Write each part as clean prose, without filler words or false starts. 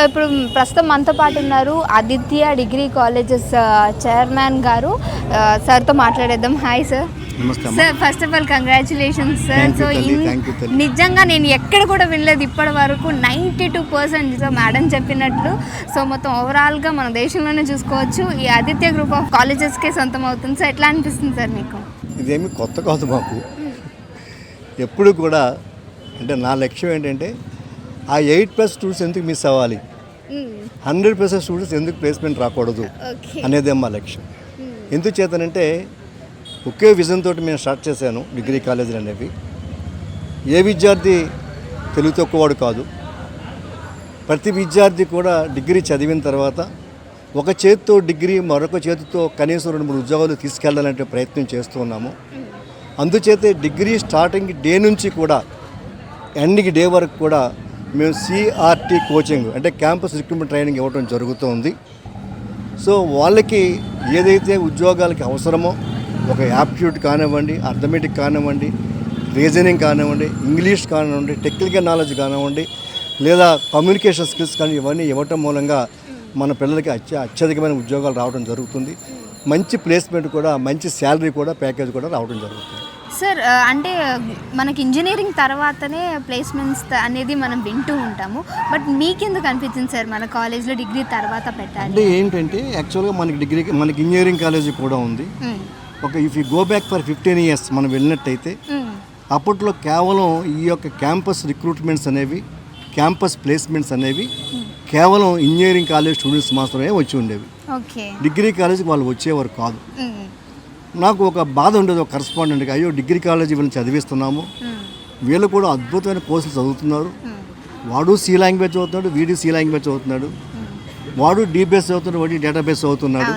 ఇప్పుడు ప్రస్తుతం మనతో పాటు ఉన్నారు ఆదిత్య డిగ్రీ కాలేజెస్ చైర్మన్ గారు. సార్తో మాట్లాడేద్దాం. Hi sir. Sir, first of all congratulations sir. So నిజంగా నేను ఎక్కడ కూడా వినలేదు ఇప్పటి వరకు 92% మేడం చెప్పినట్లు. సో మొత్తం ఓవరాల్గా మన దేశంలోనే చూసుకోవచ్చు ఈ ఆదిత్య గ్రూప్ ఆఫ్ కాలేజెస్కే సొంతం అవుతుంది. సో ఎట్లా అనిపిస్తుంది సార్ మీకు? ఇదేమి కొత్త కాదు మాకు. ఎప్పుడు కూడా అంటే నా లక్ష్యం ఏంటంటే ఆ 8+ స్టూడెంట్స్ ఎందుకు మిస్ అవ్వాలి, 100% స్టూడెంట్స్ ఎందుకు ప్లేస్మెంట్ రాకూడదు అనేదే మా లక్ష్యం. ఎందుకు చేతనంటే ఒకే విజన్ తోటి మేము స్టార్ట్ చేశాను డిగ్రీ కాలేజీలు అనేవి. ఏ విద్యార్థి తెలుగు తక్కువవాడు కాదు. ప్రతి విద్యార్థి కూడా డిగ్రీ చదివిన తర్వాత ఒక చేతితో డిగ్రీ మరొక చేతితో కనీసం 2-3 ఉద్యోగాలు తీసుకెళ్లాలంటే ప్రయత్నం చేస్తూ ఉన్నాము. అందుచేతే డిగ్రీ స్టార్టింగ్ డే నుంచి కూడా ఎండింగ్ డే వరకు కూడా మేము CRT కోచింగ్ అంటే క్యాంపస్ రిక్రూట్మెంట్ ట్రైనింగ్ ఇవ్వడం జరుగుతుంది. సో వాళ్ళకి ఏదైతే ఉద్యోగాలకి అవసరమో ఒక యాప్టిట్యూడ్ కానివ్వండి, అర్థమెటిక్ కానివ్వండి, రీజనింగ్ కానివ్వండి, ఇంగ్లీష్ కానివ్వండి, టెక్నికల్ నాలెడ్జ్ కానివ్వండి, లేదా కమ్యూనికేషన్ స్కిల్స్ కానీ ఇవన్నీ ఇవ్వటం మూలంగా మన పిల్లలకి అత్యధికమైన ఉద్యోగాలు రావడం జరుగుతుంది. మంచి ప్లేస్మెంట్ కూడా, మంచి శాలరీ కూడా, ప్యాకేజ్ కూడా రావడం జరుగుతుంది. సార్, అంటే మనకి ఇంజనీరింగ్ తర్వాతనే ప్లేస్మెంట్స్ అనేది మనం వింటూ ఉంటాము. బట్ మీకెందుకు అనిపించింది సార్ మన కాలేజ్లో డిగ్రీ తర్వాత పెట్టాలి? అంటే ఏంటంటే యాక్చువల్గా మనకి ఇంజనీరింగ్ కాలేజీ కూడా ఉంది. ఒక if you go back for 15 years మనం వెళ్ళినట్టయితే అప్పట్లో కేవలం ఈ యొక్క క్యాంపస్ రిక్రూట్మెంట్స్ అనేవి, క్యాంపస్ ప్లేస్మెంట్స్ అనేవి కేవలం ఇంజనీరింగ్ కాలేజ్ స్టూడెంట్స్ మాత్రమే వచ్చి ఉండేవి. డిగ్రీ కాలేజీకి వాళ్ళు వచ్చేవారు కాదు. నాకు ఒక బాధ ఉండేది ఒక కరస్పాండెంట్గా, అయ్యో డిగ్రీ కాలేజీ వీళ్ళని చదివిస్తున్నాము, వీళ్ళు కూడా అద్భుతమైన కోర్సులు చదువుతున్నారు, వాడు C లాంగ్వేజ్ చదువుతున్నాడు, వీడు C లాంగ్వేజ్ చదువుతున్నాడు, వాడు DBS చదువుతున్నాడు, వాడు డేటాబేస్ చదువుతున్నాడు,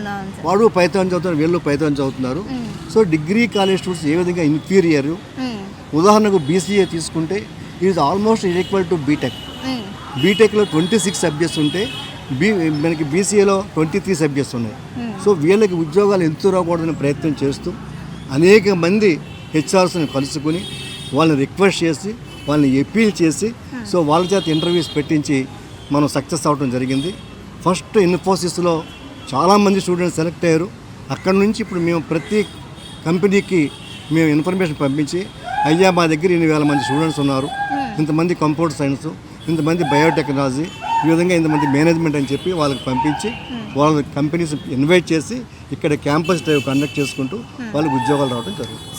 వాడు పైథాన్ చదువుతున్నాడు, వీళ్ళు పైథాన్ చదువుతున్నారు. సో డిగ్రీ కాలేజ్ స్టూడెంట్స్ ఏ విధంగా ఇన్ఫీరియర్. ఉదాహరణకు BCA తీసుకుంటే is almost equal to B Tech. బీటెక్లో 26 సబ్జెక్ట్స్ ఉంటే మనకి BCAలో 23 సబ్జెక్ట్స్ ఉన్నాయి. సో వీళ్ళకి ఉద్యోగాలు ఎంతో రాకూడదని ప్రయత్నం చేస్తూ అనేక మంది HRస్ని కలుసుకుని వాళ్ళని రిక్వెస్ట్ చేసి వాళ్ళని అపీల్ చేసి సో వాళ్ళ చేత ఇంటర్వ్యూస్ పెట్టించి మనం సక్సెస్ అవ్వడం జరిగింది. ఫస్ట్ ఇన్ఫోసిస్లో చాలామంది స్టూడెంట్స్ సెలెక్ట్ అయ్యారు. అక్కడ నుంచి ఇప్పుడు మేము ప్రతి కంపెనీకి మేము ఇన్ఫర్మేషన్ పంపించి, అయ్యా మా దగ్గర 8,000 మంది స్టూడెంట్స్ ఉన్నారు, ఇంతమంది కంప్యూటర్ సైన్స్, ఇంతమంది బయోటెక్నాలజీ, ఈ విధంగా ఇంతమంది మేనేజ్మెంట్ అని చెప్పి వాళ్ళకి పంపించి వాళ్ళ కంపెనీస్ ఇన్వైట్ చేసి ఇక్కడ క్యాంపస్ డ్రైవ్ కండక్ట్ చేసుకుంటూ వాళ్ళకి ఉద్యోగాలు రావడం జరుగుతుంది.